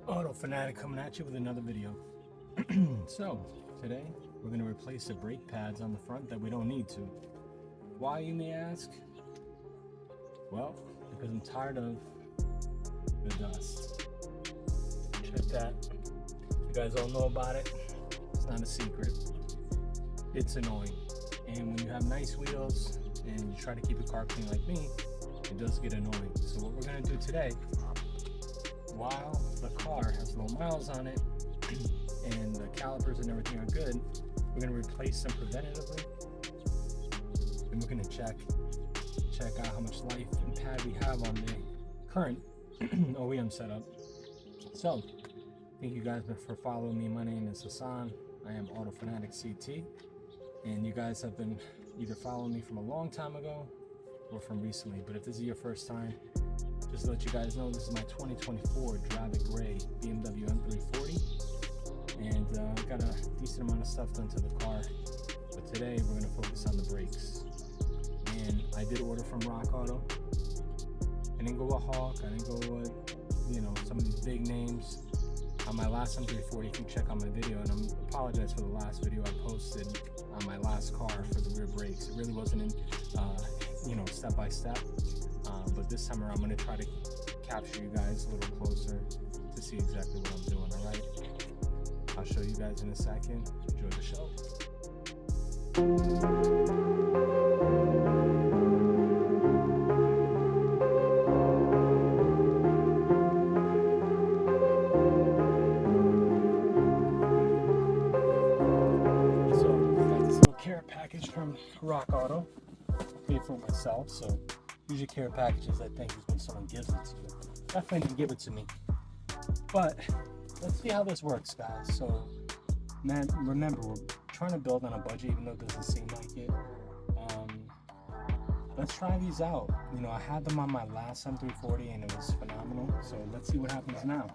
Auto Fanatic coming at you with another video. So today we're going to replace the brake pads on the front that we don't need to. Why, you may ask? Well, because I'm tired of the dust. Check that. You guys all know about it. It's not a secret. It's annoying. And when you have nice wheels and you try to keep your car clean like me, it does get annoying. So what we're going to do today, while the car has low miles on it and the calipers and everything are good, we're going to replace them preventatively, and we're going to check out how much life and pad we have on the current OEM setup. So thank you guys for following me. My name is Hassan. I am Auto Fanatic CT, and you guys have been either following me from a long time ago or from recently. But if this is your first time, just to let you guys know, this is my 2024 Dravic Gray BMW M340, and got a decent amount of stuff done to the car. But today we're going to focus on the brakes. And I did order from Rock Auto. I didn't go with Hawk. I didn't go with, some of these big names. On my last M340, if you check on my video, and I apologize for the last video I posted on my last car for the rear brakes. It really wasn't in, step by step. But this time around, I'm going to try to capture you guys a little closer to see exactly what I'm doing, all right? I'll show you guys in a second. Enjoy the show. So, I got this little care package from Rock Auto. Paid for it myself, so usually care packages, I think, is when someone gives it to you. Definitely didn't give it to me. But let's see how this works, guys. So, man, remember, we're trying to build on a budget, even though it doesn't seem like it. Let's try these out. I had them on my last M340 and it was phenomenal. So let's see what happens now.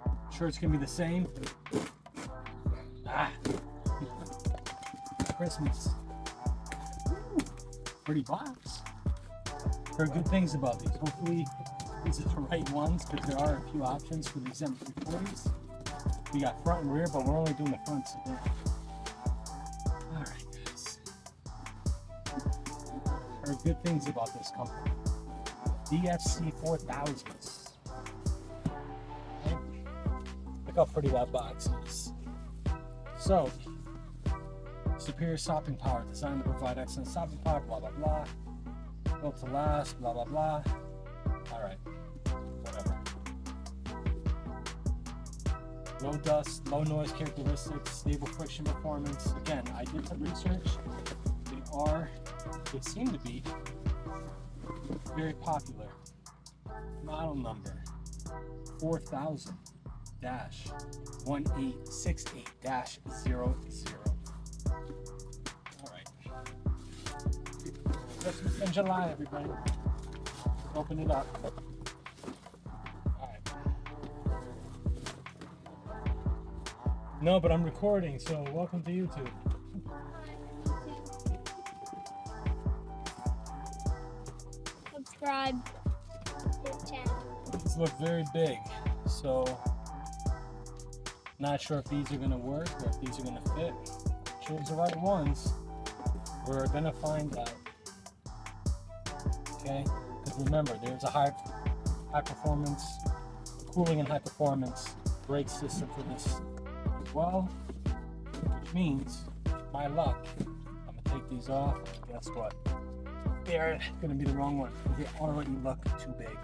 I'm sure it's gonna be the same. Christmas. Ooh, pretty box. Heard good things about these. Hopefully these are the right ones, because there are a few options for these M340s. We got front and rear, but we're only doing the front today. Alright, guys. Heard good things about this company. DFC 4000s. Okay. Look how pretty that box is. So, superior stopping power, designed to provide excellent stopping power, blah blah blah. Built to last, blah blah blah. Alright, whatever. Low dust, low noise characteristics, stable friction performance. Again, I did some research. They seem to be very popular. Model number 4000-1868-00. Alright. Christmas in July, everybody. Open it up. Alright. No, but I'm recording, so welcome to YouTube. Subscribe to the channel. These look very big, so not sure if these are going to work or if these are going to fit. Choose the right ones. We're going to find out. Okay? Because remember, there's a high performance, cooling and high performance brake system for this as well, which means, my luck, I'm going to take these off. Guess what? They're going to be the wrong one. They already look too big.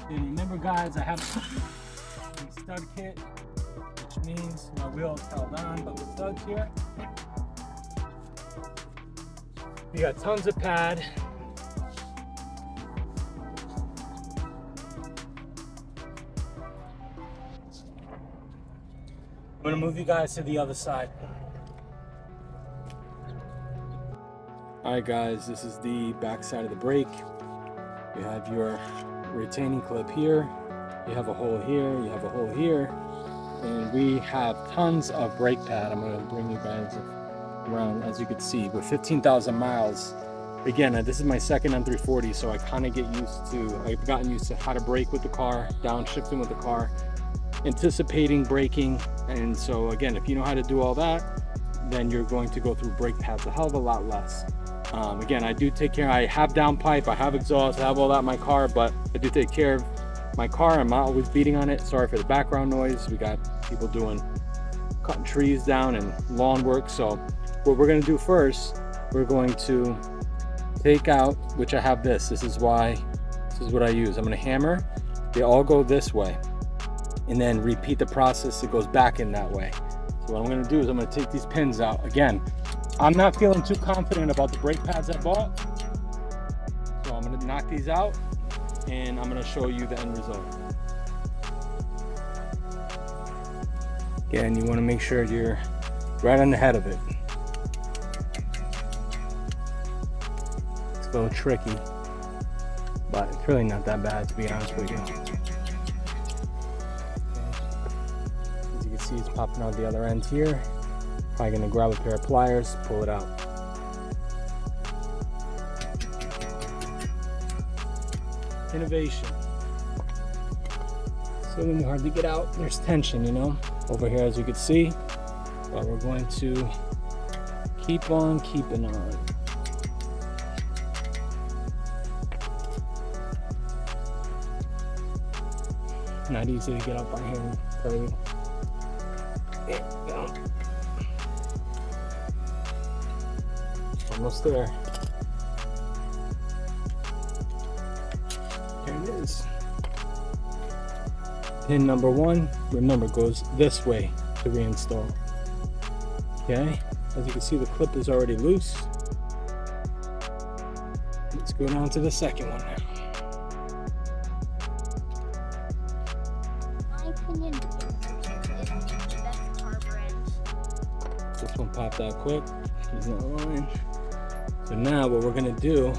And remember, guys, I have a stud kit, which means my wheel is held on by the studs here. We got tons of pad. I'm gonna move you guys to the other side. Alright guys, this is the back side of the brake. You have your retaining clip here, you have a hole here, you have a hole here, and we have tons of brake pad. I'm going to bring you guys around. As you can see, with 15,000 miles, again, this is my second M340, so I kind of I've gotten used to how to brake with the car, downshifting with the car, anticipating braking. And so again, if you know how to do all that, then you're going to go through brake pads a hell of a lot less. Again, I do take care. I have downpipe, I have exhaust, I have all that in my car, but I do take care of my car. I'm not always beating on it. Sorry for the background noise. We got people cutting trees down and lawn work. So what we're going to do first, we're going to take out, which I have this is what I use. I'm going to hammer. They all go this way, and then repeat the process. It goes back in that way. So what I'm going to do is I'm going to take these pins out. Again, I'm not feeling too confident about the brake pads I bought, so I'm going to knock these out and I'm going to show you the end result. Again, you want to make sure you're right on the head of it. It's a little tricky, but it's really not that bad, to be honest with you. As you can see, it's popping out the other end here. Probably going to grab a pair of pliers, pull it out. Innovation. It's a little hard to get out. There's tension, you know, over here, as you can see. But we're going to keep on keeping on. Not easy to get up on here, tell you. There we go. Almost there. There it is. Pin number 1, remember, goes this way to reinstall. Okay, as you can see, the clip is already loose. Let's go down to the second one now. My opinion is the best car brand. This one popped out quick. He's not lying. So now what we're gonna do,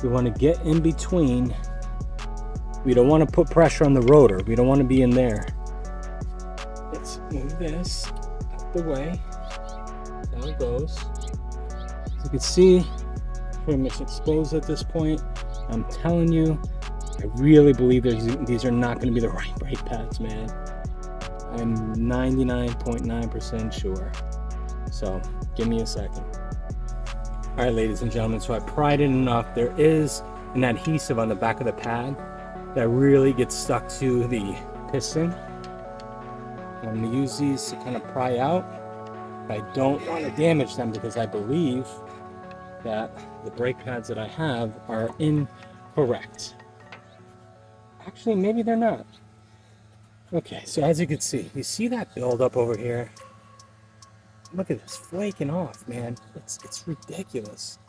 we want to get in between. We don't want to put pressure on the rotor. We don't want to be in there. Let's move this out the way. That's how it goes. As you can see, pretty much exposed at this point. I'm telling you, I really believe these are not going to be the right brake pads, man. I'm 99.9% sure. So give me a second. All right, ladies and gentlemen, so I pried it enough. There is an adhesive on the back of the pad that really gets stuck to the piston. I'm going to use these to kind of pry out. I don't want to damage them because I believe that the brake pads that I have are incorrect. Actually, maybe they're not. Okay, so as you can see, you see that buildup over here? Look at this, flaking off, man. It's ridiculous.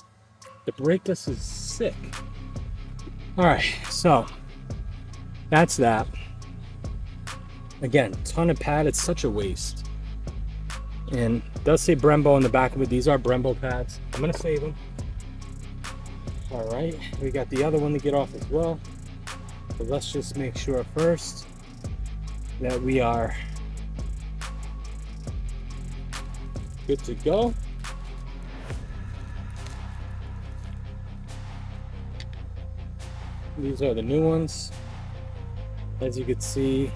The brakeless is sick. All right, so that's that. Again, ton of pad, it's such a waste. And it does say Brembo on the back of it. These are Brembo pads. I'm gonna save them. All right, we got the other one to get off as well. So let's just make sure first that we are good to go. These are the new ones. As you can see,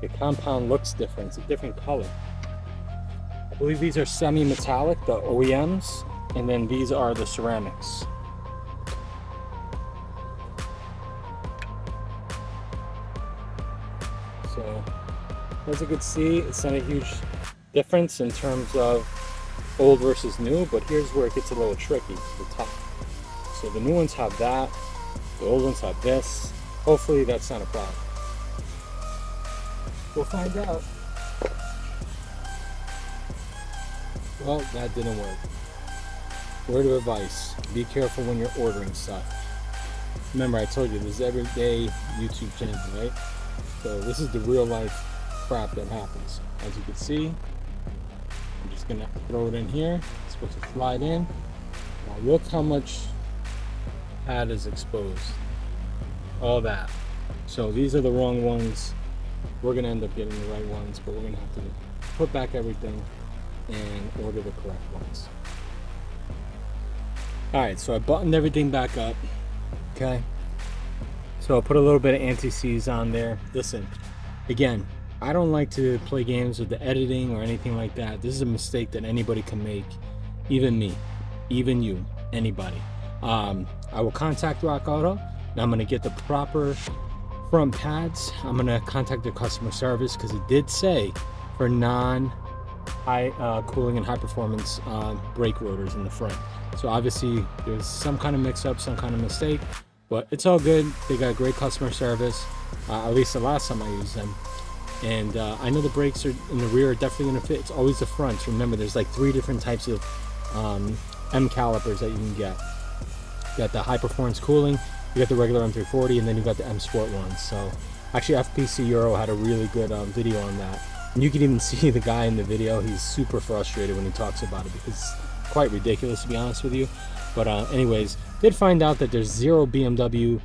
the compound looks different. It's a different color. I believe these are semi-metallic, the OEMs, and then these are the ceramics. So, as you can see, it's not a huge difference in terms of old versus new, but here's where it gets a little tricky, the top. So the new ones have that, the old ones have this. Hopefully that's not a problem. We'll find out. Well, that didn't work. Word of advice, be careful when you're ordering stuff. Remember, I told you, this is everyday YouTube channel, right? So this is the real life crap that happens. As you can see, I'm just gonna throw it in here. It's supposed to slide in. Now look how much pad is exposed. All that. So these are the wrong ones. We're gonna end up getting the right ones, but we're gonna have to put back everything and order the correct ones. All right, so I buttoned everything back up. Okay. So I'll put a little bit of anti-seize on there. Listen, again, I don't like to play games with the editing or anything like that. This is a mistake that anybody can make, even me, even you, anybody. I will contact Rock Auto, and I'm gonna get the proper front pads. I'm gonna contact their customer service because it did say for non-high cooling and high performance brake rotors in the front. So obviously there's some kind of mix-up, some kind of mistake, but it's all good. They got great customer service, at least the last time I used them. And I know the brakes are in the rear are definitely going to fit. It's always the front. Remember, there's like 3 different types of M calipers that you can get. You got the high performance cooling, you got the regular M340, and then you got the M Sport ones. So actually FPC Euro had a really good video on that. And you can even see the guy in the video. He's super frustrated when he talks about it because it's quite ridiculous, to be honest with you. But anyways, did find out that there's 0 BMW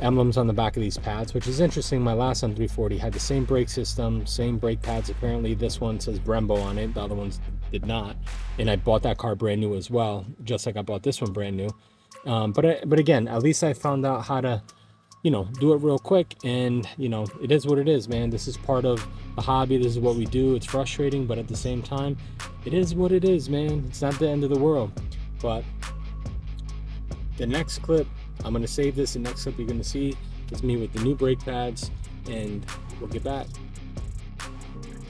emblems on the back of these pads, which is interesting. My last M340 had the same brake system, same brake pads. Apparently this one says Brembo on it, the other ones did not. And I bought that car brand new as well, just like I bought this one brand new. But again, at least I found out how to, you know, do it real quick. And you know, it is what it is, man. This is part of the hobby. This is what we do. It's frustrating, but at the same time, it is what it is, man. It's not the end of the world. But the next clip, I'm going to save this. The next clip you're going to see is me with the new brake pads, and we'll get back.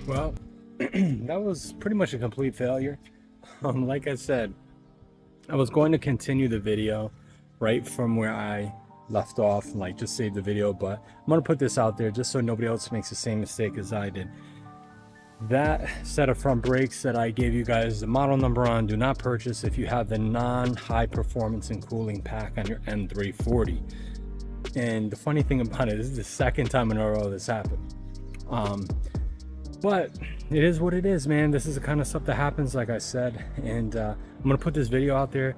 Well, that was pretty much a complete failure. Like I said, I was going to continue the video right from where I left off, like just save the video, but I'm going to put this out there just so nobody else makes the same mistake as I did. That set of front brakes that I gave you guys the model number on, do not purchase if you have the non-high performance and cooling pack on your M340. And the funny thing about it, this is the second time in a row this happened. But it is what it is, man. This is the kind of stuff that happens, like I said. And I'm gonna put this video out there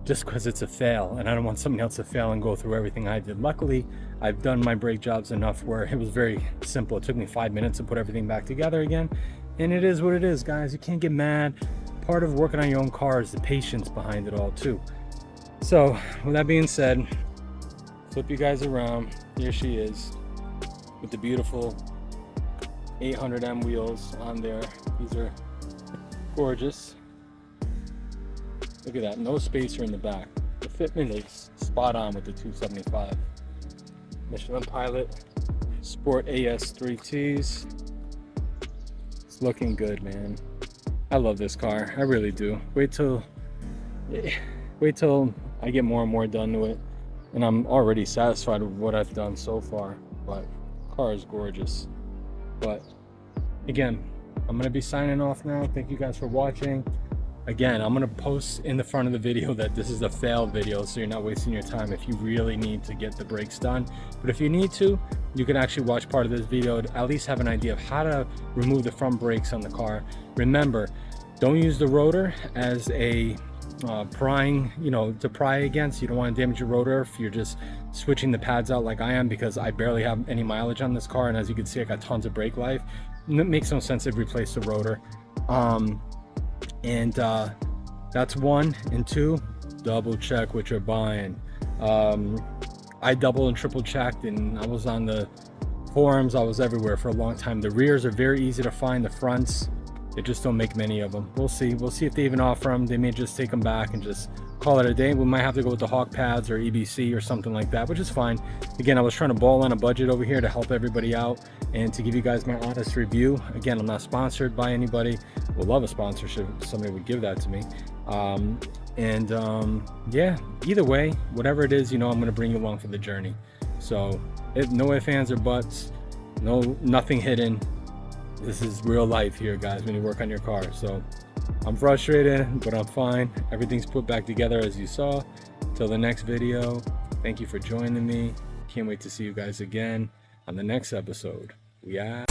just because it's a fail, and I don't want somebody else to fail and go through everything I did. Luckily, I've done my brake jobs enough where it was very simple. It took me 5 minutes to put everything back together again, and it is what it is, guys. You can't get mad. Part of working on your own car is the patience behind it all too. So with that being said, flip you guys around. Here she is with the beautiful 800M wheels on there. These are gorgeous. Look at that, no spacer in the back. The fitment is spot on with the 275. Michelin Pilot Sport AS3Ts. It's looking good, man. I love this car, I really do. Wait till I get more and more done to it, and I'm already satisfied with what I've done so far. But the car is gorgeous. But again, I'm gonna be signing off now. Thank you guys for watching. Again, I'm gonna post in the front of the video that this is a failed video, so you're not wasting your time if you really need to get the brakes done. But if you need to, you can actually watch part of this video to at least have an idea of how to remove the front brakes on the car. Remember, don't use the rotor as a prying, you know, to pry against. You don't want to damage your rotor if you're just switching the pads out like I am, because I barely have any mileage on this car, and as you can see, I got tons of brake life. It makes no sense to replace the rotor. That's 1, and 2, double check what you're buying. I double and triple checked, and I was on the forums, I was everywhere for a long time. The rears are very easy to find. The fronts, they just don't make many of them. We'll see if they even offer them. They may just take them back and just call it a day. We might have to go with the Hawk pads or EBC or something like that, which is fine. Again, I was trying to ball on a budget over here to help everybody out and to give you guys my honest review. Again, I'm not sponsored by anybody. Would love a sponsorship if somebody would give that to me. Yeah, either way, whatever it is, you know, I'm going to bring you along for the journey. So no ifs, ands, or buts, nothing hidden. This is real life here, guys, when you work on your car. So I'm frustrated, but I'm fine. Everything's put back together as you saw. Till the next video, thank you for joining me. Can't wait to see you guys again on the next episode. We out.